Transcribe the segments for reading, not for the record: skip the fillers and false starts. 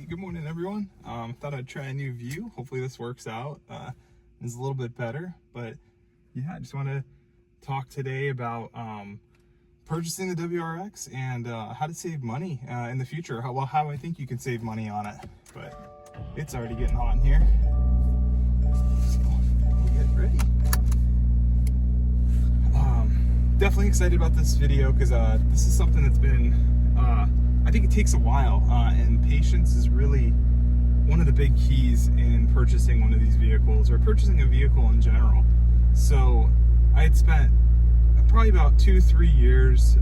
good morning everyone. Thought I'd try a new view. Hopefully this works out. It's a little bit better, but yeah, I just want to talk today about purchasing the WRX and how to save money in the future. How I think you can save money on it. But it's already getting hot in here, so we'll get ready. Definitely excited about this video because this is something that's been I think it takes a while, and patience is really one of the big keys in purchasing one of these vehicles, or purchasing a vehicle in general. So I had spent probably about 2-3 years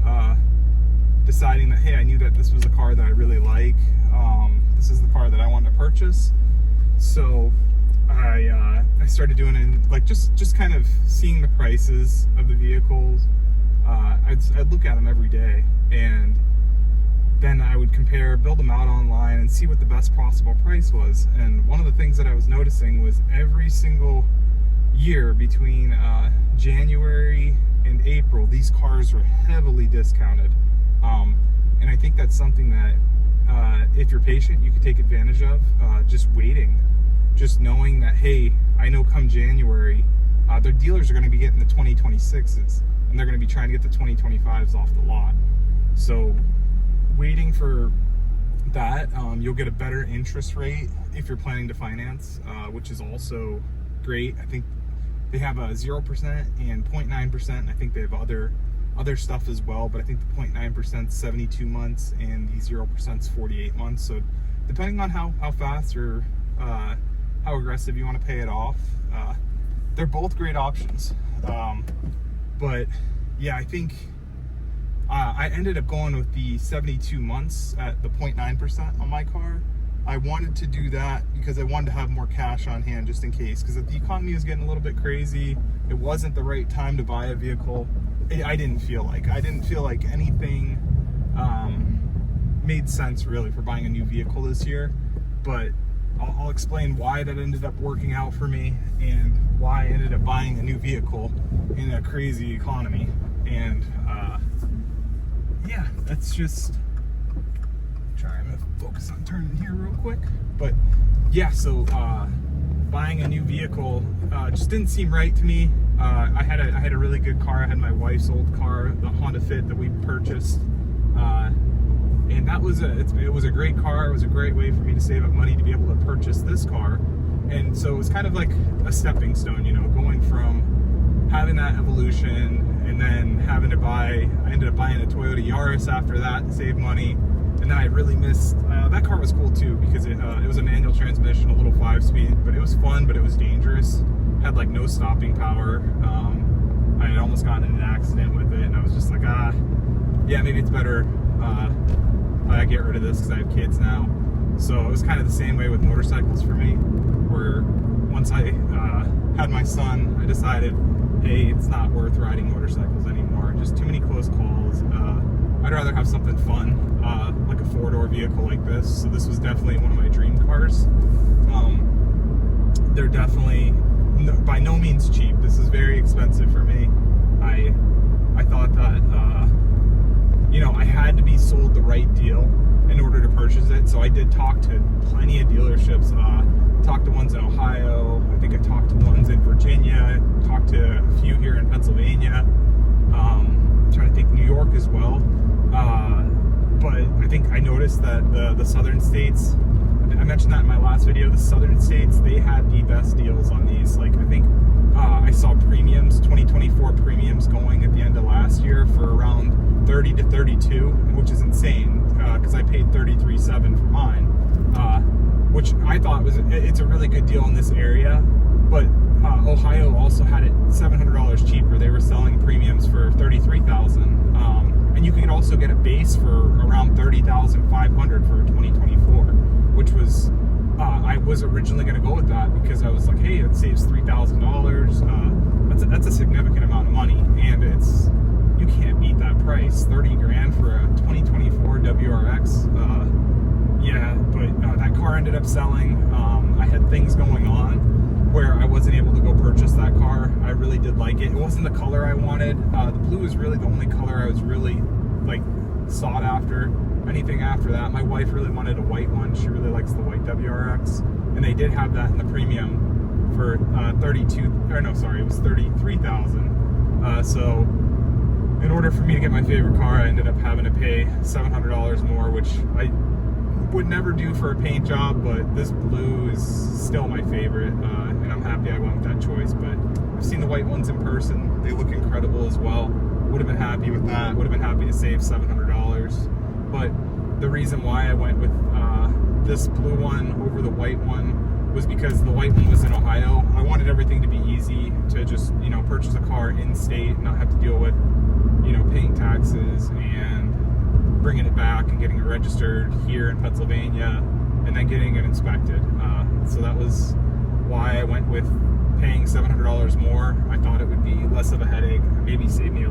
deciding that, hey, I knew that this was a car that I really like. This is the car that I wanted to purchase. So I started doing it, like just kind of seeing the prices of the vehicles. I'd look at them every day, and then I would build them out online and see what the best possible price was. And one of the things that I was noticing was every single year between January and April, these cars were heavily discounted. And I think that's something that if you're patient, you could take advantage of. Just waiting, just knowing that, hey, I know come January, their dealers are going to be getting the 2026s, and they're going to be trying to get the 2025s off the lot. So waiting for that, you'll get a better interest rate if you're planning to finance, which is also great. I think they have a 0% and 0.9%. I think they have other stuff as well, but I think the 0.9% is 72 months and the 0% is 48 months. So depending on how fast or how aggressive you want to pay it off, they're both great options. But yeah, I think I ended up going with the 72 months at the 0.9% on my car. I wanted to do that because I wanted to have more cash on hand just in case, because if the economy was getting a little bit crazy, it wasn't the right time to buy a vehicle. I didn't feel like anything made sense really for buying a new vehicle this year. But I'll explain why that ended up working out for me and why I ended up buying a new vehicle in a crazy economy. And yeah, that's just I'm gonna focus on turning here real quick. But yeah, so buying a new vehicle just didn't seem right to me. I had a really good car. I had my wife's old car, the Honda Fit that we purchased, and it was a great car. It was a great way for me to save up money to be able to purchase this car. And so it was kind of like a stepping stone, you know, going from having that Evolution and then I ended up buying a Toyota Yaris after that to save money. And then I really missed, that car was cool too, because it was a manual transmission, a little 5-speed, but it was fun, but it was dangerous. Had like no stopping power. I had almost gotten in an accident with it, and I was just like, yeah, maybe it's better I get rid of this because I have kids now. So it was kind of the same way with motorcycles for me, where once I had my son, I decided, hey, it's not worth riding motorcycles anymore. Just too many close calls. I'd rather have something fun, like a 4-door vehicle like this. So this was definitely one of my dream cars. They're definitely by no means cheap. This is very expensive for me. I thought that you know, I had to be sold the right deal in order to purchase it. So I did talk to plenty of dealerships. Talked to ones in Ohio. I think I talked to ones in Virginia. Talked to a few here in Pennsylvania. Trying to think New York as well. But I think I noticed that the southern states, I mentioned that in my last video, the southern states, they had the best deals on these. Like, I think I saw premiums, 2024 premiums going at the end of last year for around 30 to 32, which is insane, because I paid $33,700 for mine, which I thought it's a really good deal in this area. But Ohio also had it $700 cheaper. They were selling premiums for $33,000, and you could also get a base for around $30,500 for 2024, which was I was originally going to go with that because I was like, hey, it saves $3,000. That's a significant amount of money, and you can't beat that price. 30 grand for a 2024 WRX. Yeah, but that car ended up selling. I had things going on where I wasn't able to go purchase that car. I really did like it. It wasn't the color I wanted. The blue is really the only color I was really like sought after. anything after that. My wife really wanted a white one. She really likes the white WRX, and they did have that in the premium for 33,000. So in order for me to get my favorite car, I ended up having to pay $700 more, which I would never do for a paint job, but this blue is still my favorite, and I'm happy I went with that choice. But I've seen the white ones in person. They look incredible as well. Would have been happy with that. Would have been happy to save $700. But the reason why I went with this blue one over the white one was because the white one was in Ohio. I wanted everything to be easy, to just, you know, purchase a car in state, not have to deal with, you know, paying taxes and bringing it back and getting it registered here in Pennsylvania and then getting it inspected. So that was why I went with paying $700 more. I thought it would be less of a headache, maybe save me,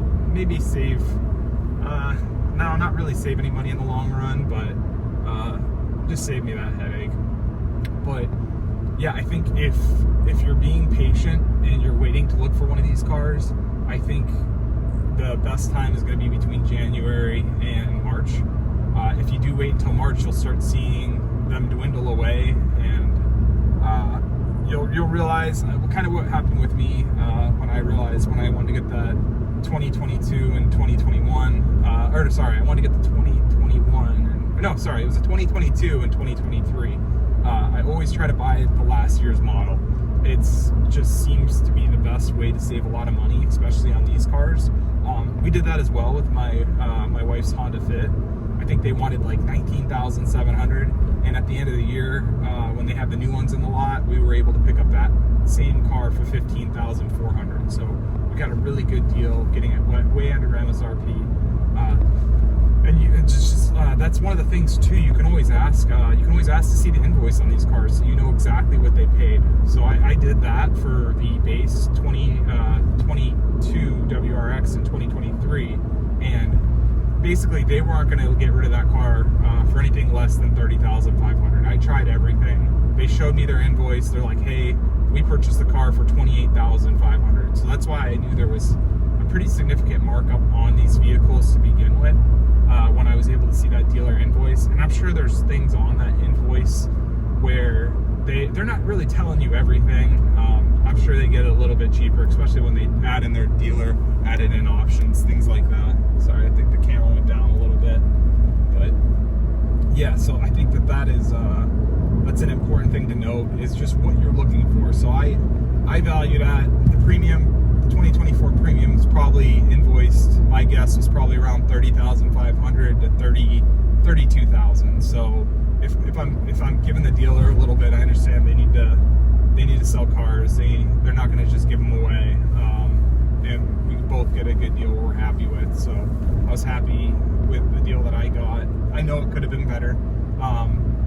no, not really save any money in the long run, but just save me that headache. But yeah, I think if you're being patient and you're waiting to look for one of these cars, I think the best time is going to be between January and March. If you do wait until March, you'll start seeing them dwindle away, and you'll realize kind of what happened with me when I wanted to get that 2022 and 2021, or sorry, I wanted to get the 2021, no, sorry, it was a 2022 and 2023. I always try to buy the last year's model. It's just seems to be the best way to save a lot of money, especially on these cars. We did that as well with my my wife's Honda Fit. I think they wanted like $19,700, and at the end of the year, when they had the new ones in the lot, we were able to pick up that same car for $15,400. So we got a really good deal, getting it way under MSRP. And that's one of the things too. You can always ask. You can always ask to see the invoice on these cars, so you know exactly what they paid. So I did that for the base 2022 WRX in 2023, and basically they weren't going to get rid of that car for anything less than $30,500. I tried everything. They showed me their invoice. They're like, "Hey, we purchased the car for $28,500." So that's why I knew there was a pretty significant markup on these vehicles to begin with. When I was able to see that dealer invoice, and I'm sure there's things on that invoice where they're not really telling you everything. I'm sure they get it a little bit cheaper, especially when they add in their dealer added in options, things like that. Sorry, I think the camera went down a little bit, but yeah. So I think that's an important thing to note, is just what you're looking for. So I value that the premium. 2024 premium is probably invoiced, my guess was probably around $30,500 to $32,000. So if I'm giving the dealer a little bit, I understand they need to sell cars. They're not going to just give them away. And we both get a good deal we're happy with. So I was happy with the deal that I got. I know it could have been better,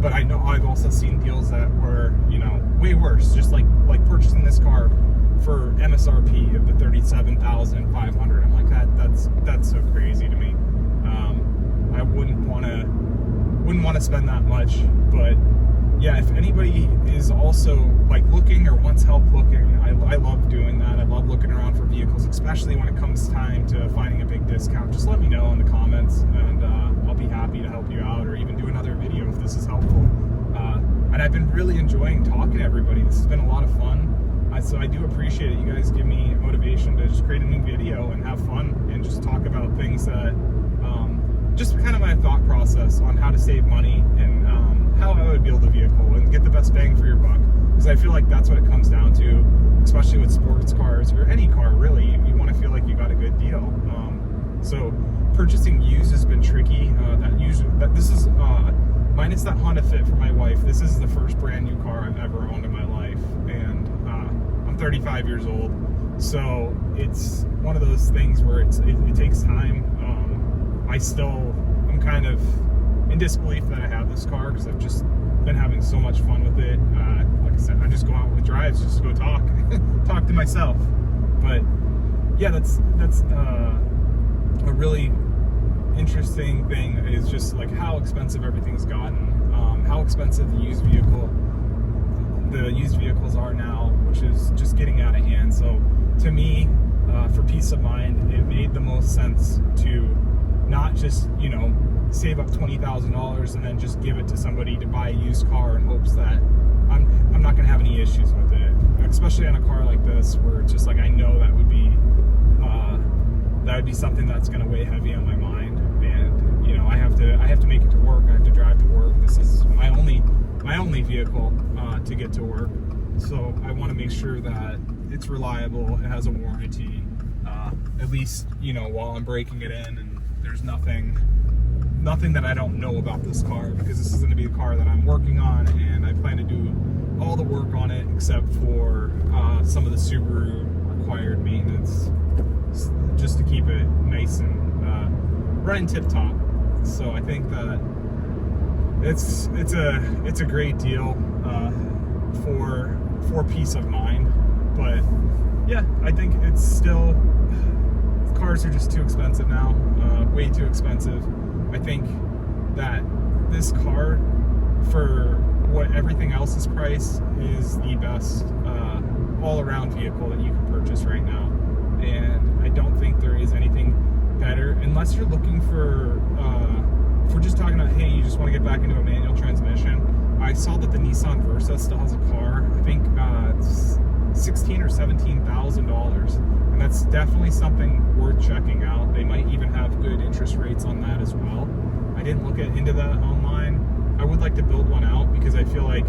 but I know I've also seen deals that were, you know, way worse. Just like purchasing this car for MSRP of the $37,500. I'm like, that's so crazy to me. I wouldn't want to spend that much. But yeah, if anybody is also like looking or wants help looking, I love doing that. I love looking around for vehicles, especially when it comes time to finding a big discount. Just let me know in the comments, and I'll be happy to help you out, or even do another video if this is helpful. And I've been really enjoying talking to everybody. This has been a lot of fun. So I do appreciate it. You guys give me motivation to just create a new video and have fun and just talk about things that, just kind of my thought process on how to save money and how I would build a vehicle and get the best bang for your buck. Because I feel like that's what it comes down to, especially with sports cars or any car really. You want to feel like you got a good deal. So purchasing used has been tricky. This is minus that Honda Fit for my wife. This is the first brand new car I've ever owned in my life, and 35 years old, so it's one of those things where it takes time. I'm kind of in disbelief that I have this car, because I've just been having so much fun with it. Like I said, I just go out with drives just to go talk to myself. But yeah, that's a really interesting thing, is just like how expensive everything's gotten, how expensive the used vehicles are now, which is just getting out of hand. So to me, for peace of mind, it made the most sense to not just, you know, save up $20,000 and then just give it to somebody to buy a used car in hopes that I'm not gonna have any issues with it, especially on a car like this where it's just like I know that would be something that's gonna weigh heavy on my mind, and you know I have to make it to work. I have to drive to work. This is my only vehicle to get to work, so I want to make sure that it's reliable. It has a warranty, at least you know while I'm breaking it in, and there's nothing that I don't know about this car, because this is going to be the car that I'm working on, and I plan to do all the work on it except for some of the Subaru required maintenance, just to keep it nice and running tip top. So I think that it's a great deal for peace of mind. But yeah, I think it's still, cars are just too expensive now, way too expensive. I think that this car, for what everything else is priced, is the best all-around vehicle that you can purchase right now. And I don't think there is anything better, unless you're looking for, if we're just talking about, hey, you just want to get back into a manual transmission. I saw that the Nissan Versa still has a car, I think it's $16,000 or $17,000, and that's definitely something worth checking out. They might even have good interest rates on that as well. I didn't look into that online. I would like to build one out, because I feel like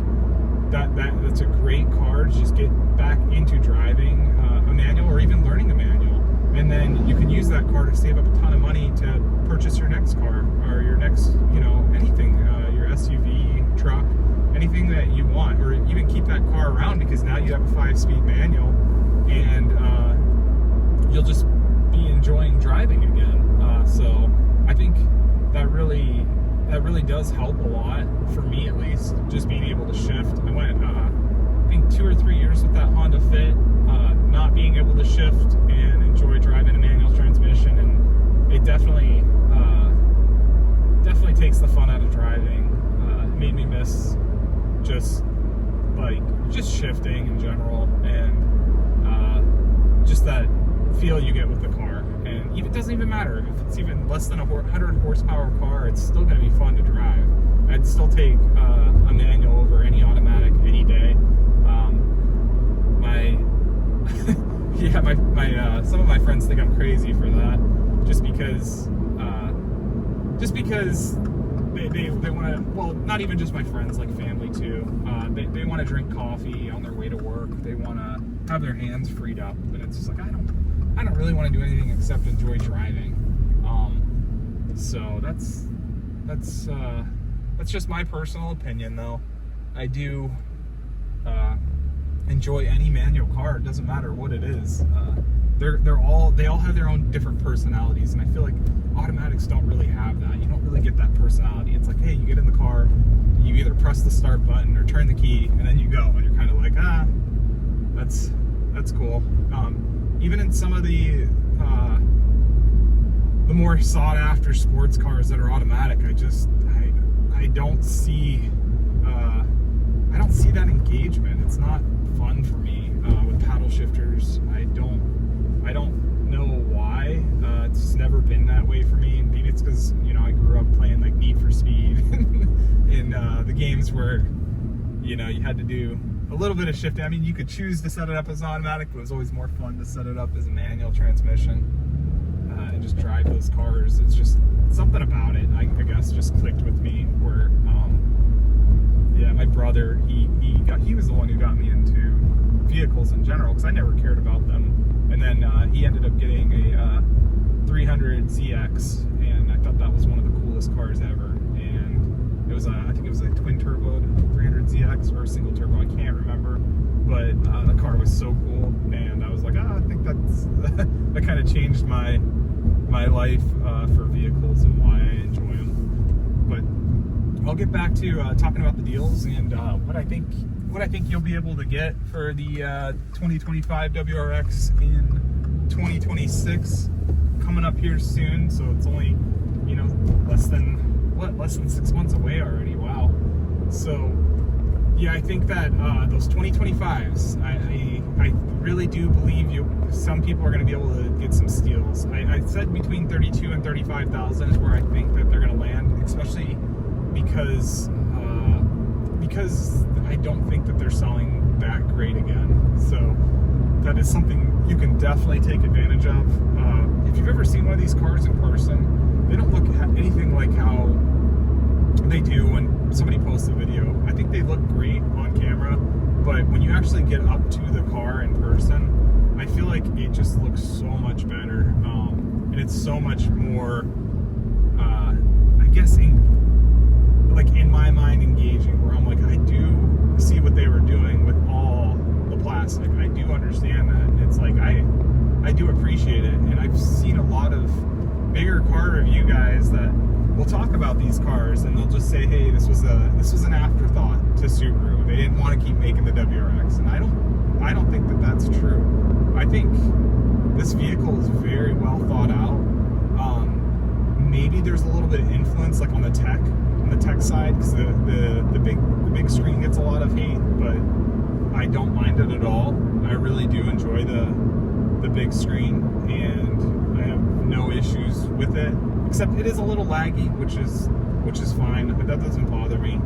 that's a great car to just get back into driving a manual, or even learning a manual, and then you can use that car to save up a ton of money to purchase your next car, or your next, you know, anything, your SUV, truck, anything that you want, or even keep that car around, because now you have a 5-speed manual, and you'll just be enjoying driving again. So I think that really does help a lot, for me at least, just being able to shift. I went I think 2 or 3 years with that Honda Fit, not being able to shift and enjoy driving a manual transmission, and it definitely takes the fun out of driving. It made me miss just shifting in general, and just that feel you get with the car. And it doesn't even matter if it's even less than a 100 horsepower car, it's still going to be fun to drive. I'd still take a manual over any automatic any day. Some of my friends think I'm crazy for that, just because they want to, well, not even just my friends, like family too. They want to drink coffee on their way to work. They want to have their hands freed up, and it's just like, I don't really want to do anything except enjoy driving. So that's just my personal opinion, though. I do enjoy any manual car. It doesn't matter what it is. They all have their own different personalities, and I feel like automatics don't really have that. You don't really get that personality. It's like, hey, you get in the car, you either press the start button or turn the key, and then you go, and you're kind of like, that's cool. Even in some of the more sought after sports cars that are automatic, I don't see that engagement. It's not fun for me with paddle shifters. I don't know why. It's just never been that way for me. Maybe it's because, you know, I grew up playing like Need for Speed in the games where, you know, you had to do a little bit of shifting. I mean, you could choose to set it up as automatic, but it was always more fun to set it up as a manual transmission and just drive those cars. It's just something about it, I guess, just clicked with me. Where, yeah, my brother, he was the one who got me into vehicles in general, because I never cared about them. And then he ended up getting a 300ZX, and I thought that was one of the coolest cars ever. And it was I think it was a twin turbo 300ZX or a single turbo, I can't remember. But the car was so cool, and I was like, I think that kind of changed my life for vehicles and why I enjoy them. But I'll get back to talking about the deals and what I think you'll be able to get for the 2025 WRX in 2026, coming up here soon. So it's only, you know, less than 6 months away already. Wow. So yeah, I think that those 2025s, I really do believe some people are going to be able to get some steals. I said between 32 and 35,000 is where I think that they're going to land, especially because I don't think that they're selling that great again. So that is something you can definitely take advantage of. If you've ever seen one of these cars in person, they don't look anything like how they do when somebody posts a video. I think they look great on camera, but when you actually get up to the car in person, I feel like it just looks so much better, and it's so much more, I guess, in my mind, engaging, where I'm like, I do see what they were doing with all the plastic. I do understand that. It's like, I do appreciate it, and I've seen a lot of bigger car review guys that will talk about these cars, and they'll just say, hey, this was an afterthought to Subaru. They didn't want to keep making the WRX, and I don't think that that's true. I think this vehicle is very well thought out. Maybe there's a little bit of influence, like on the tech side, because the big screen gets a lot of hate, but I don't mind it at all. I really do enjoy the big screen, and I have no issues with it, except it is a little laggy, which is fine, but that doesn't bother me.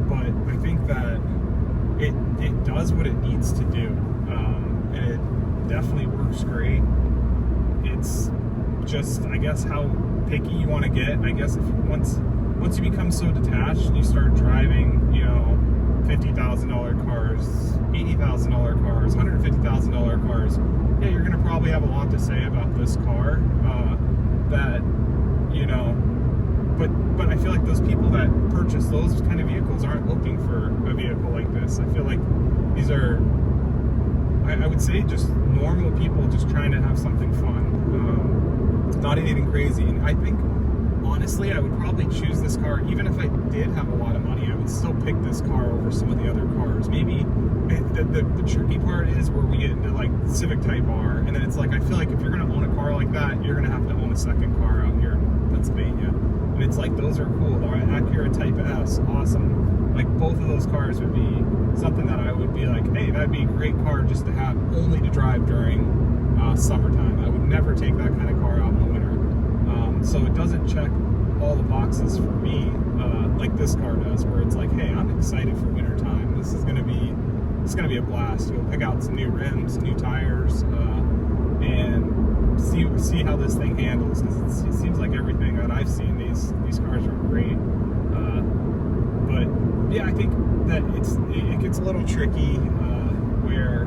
But I think that it does what it needs to do, and it definitely works great. It's just, I guess, how picky you want to get. I guess if once you become so detached and you start driving, $50,000 cars, $80,000 cars, $150,000 cars, yeah, you're going to probably have a lot to say about this car. But I feel like those people that purchase those kind of vehicles aren't looking for a vehicle like this. I feel like these are, I would say, just normal people just trying to have something fun, not anything crazy. And I think, honestly, I would probably choose this car, even if I did have a lot of money. I would still pick this car over some of the other cars. Maybe the tricky part is where we get into like Civic Type R, and then it's like, I feel like if you're going to own a car like that, you're going to have to own a second car out here in Pennsylvania. And it's like, those are cool. The Acura Type S, awesome. Like, both of those cars would be something that I would be like, hey, that'd be a great car just to have, only to drive during summertime. I would never take that kind of car out in the winter. So it doesn't check all the boxes for me, like this car does, where it's like, hey, I'm excited for winter time. This is gonna be a blast. We'll pick out some new rims, new tires, and see how this thing handles, because it seems like everything that I've seen, these cars are great. But yeah, I think that it gets a little tricky where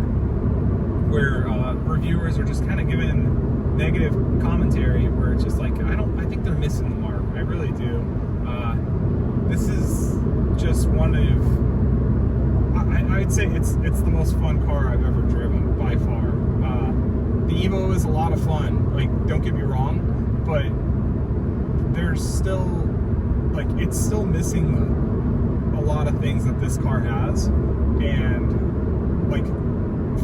reviewers are just kind of giving negative commentary, where it's just like, I think they're missing the mark. I really do. This is just one of, I'd say it's the most fun car I've ever driven by far. The Evo is a lot of fun, like, don't get me wrong, but there's still, like, it's still missing a lot of things that this car has. And like,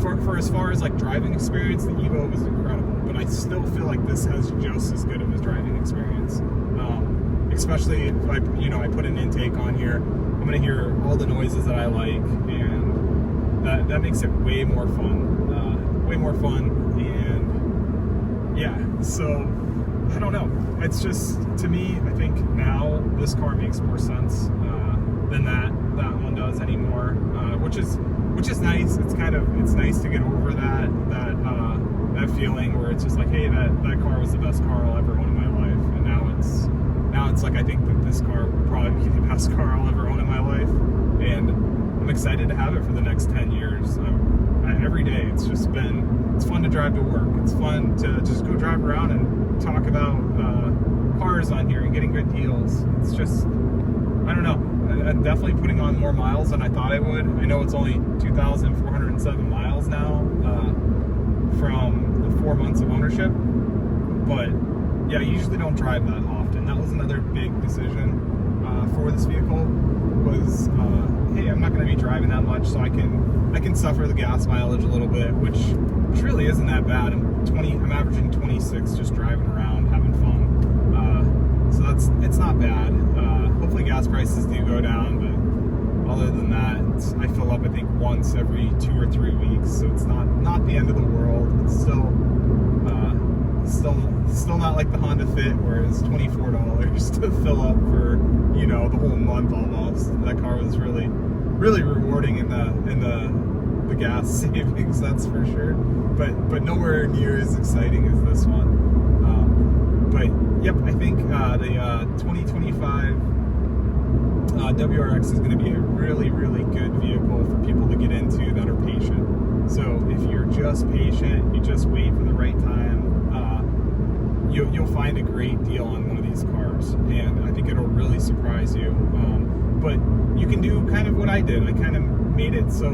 for as far as like driving experience, the Evo was incredible, but I still feel like this has just as good of a driving experience. Especially if I put an intake on here, I'm gonna hear all the noises that I like, and that makes it way more fun. And yeah, so I don't know. It's just, to me, I think now this car makes more sense than that one does anymore, which is nice. It's nice to get over that feeling where it's just like, hey, that car was the best car I'll ever own in my life, and now it's like, I think that this car will probably be the best car I'll ever own in my life, and I'm excited to have it for the next 10 years. Every day, it's fun to drive to work. It's fun to just go drive around and talk about cars on here and getting good deals. It's just, I don't know. I'm definitely putting on more miles than I thought I would. I know it's only 2,407 miles now from the 4 months of ownership, but yeah, I usually don't drive that often. That was another big decision for this vehicle, was hey, I'm not going to be driving that much, so I can suffer the gas mileage a little bit, which really isn't that bad. I'm averaging 26 just driving around, having fun. So it's not bad. Hopefully gas prices do go down, but Other than that, I fill up I think once every 2 or 3 weeks, so it's not the end of the world. It's still not like the Honda Fit where it's $24 to fill up for, you know, the whole month almost. That car was really rewarding in the gas savings, that's for sure. But nowhere near as exciting as this one. But yep, I think the 2025 WRX is going to be a really good vehicle for people to get into that are patient. So if you're just patient, you just wait for the right time, you'll find a great deal on one of these cars, and I think it'll really surprise you. But you can do kind of what I did. I kind of made it so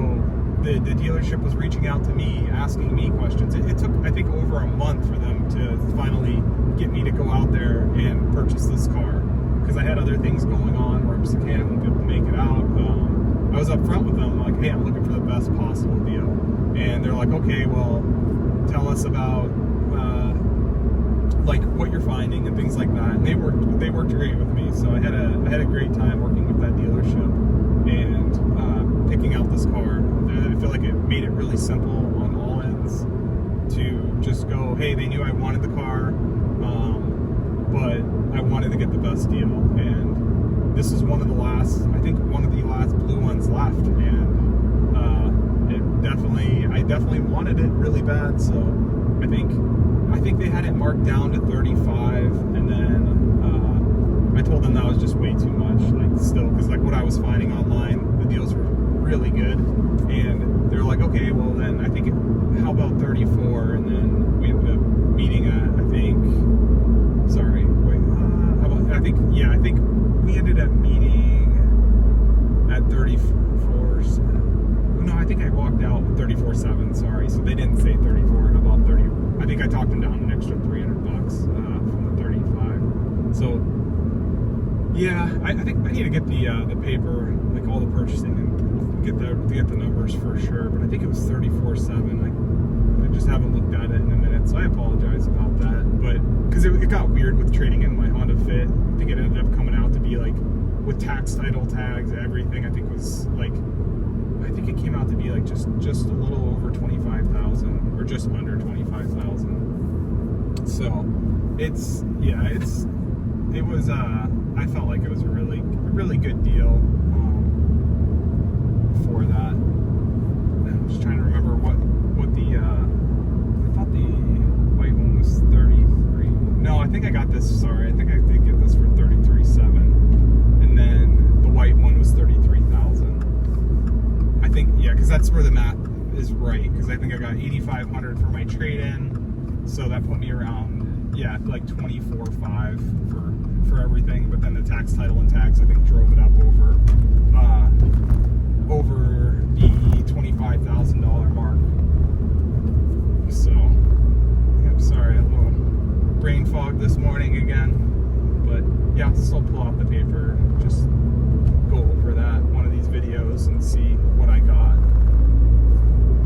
the dealership was reaching out to me, asking me questions. It took, I think, over a month for them to finally get me to go out there and purchase this car, because I had other things going on where I'm just like, hey, I won't be able to make it out. I was up front with them, like, hey, I'm looking for the best possible deal. And they're like, okay, well, tell us about like what you're finding and things like that. And they worked great with me. So I had a great time working with that dealership and picking out this car. I feel like it made it really simple on all ends to just go, hey, they knew I wanted the car, but I wanted to get the best deal. And this is one of the last blue ones left. And I definitely wanted it really bad. So I think they had it marked down to 35, and then I told them that was just way too much, like, still, because like what I was finding online, the deals were really good, and they're like, okay, well then I think how about 34, and then we ended up meeting at, I think we ended up meeting at 34. No, I think I walked out with 34.7. Sorry, so they didn't say 34. How about 30? I think I talked them down an extra $300 from the 35. So yeah, I think I need to get the paper, like all the purchasing, and get the numbers for sure. But I think it was 34.7. I just haven't looked at it in a minute, so I apologize about that. But because it got weird with trading in my Honda Fit, I think it ended up coming out to be like, with tax, title tags, everything, I think it came out to be like just a little over 25,000, or just under 25,000. So I felt like it was a really good deal for that. I'm just trying to remember what the I thought the white one was 33. No, I think I got this. Sorry, I think I did get this for 33.7, and then the white one was 33,000. I think, yeah, because that's where the math is right, because I think I got 8,500 for my trade-in, so that put me around, yeah, like 24.5 for everything. But then the tax, title, and tax, I think, drove it up over the $25,000 mark. So, I'm sorry, a little brain fog this morning again, but yeah, I'll still pull out the paper, just go over that one of these videos and see what I got.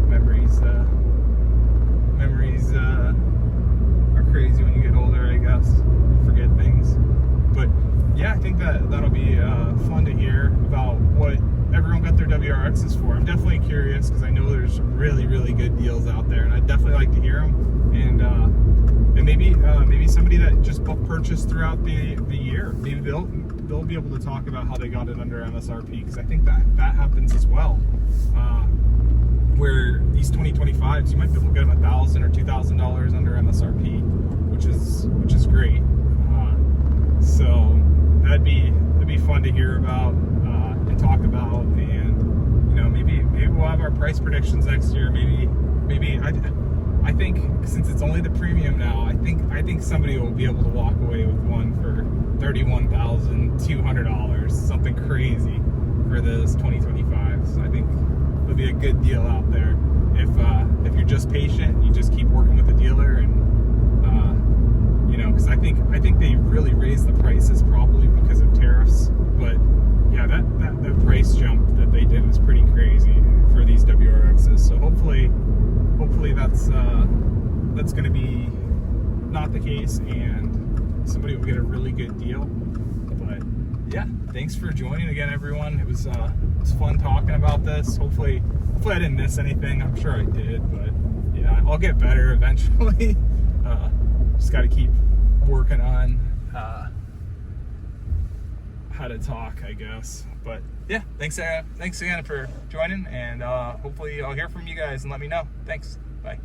Memories are crazy when you get older, I guess. You forget things. But yeah, I think that'll be fun to hear about what everyone got their WRXs for. I'm definitely curious, because I know there's some really good deals out there, and I'd definitely like to hear them. And maybe somebody that just purchased throughout the year, maybe they'll be able to talk about how they got it under MSRP, because I think that happens as well. Where these 2025s, you might be able to get them $1,000 or $2,000 under MSRP, which is great. So that'd be fun to hear about and talk about, and you know, maybe we'll have our price predictions next year. Maybe I think since it's only the premium now, I think somebody will be able to walk away with one for $31,200, something crazy for this 2025. So I think it'll be a good deal out there if you're just patient, you just keep working with the dealer, and you know, because I think they really raised the prices probably because of tariffs. But yeah, that price jump that they did was pretty crazy for these WRXs. So hopefully that's going to be not the case, and somebody will get a really good deal. But yeah, thanks for joining again, everyone. It was fun talking about this. Hopefully I didn't miss anything. I'm sure I did, but yeah, I'll get better eventually. Just got to keep working on how to talk, I guess. But yeah, thanks again for joining, and hopefully I'll hear from you guys and let me know. Thanks. Bye.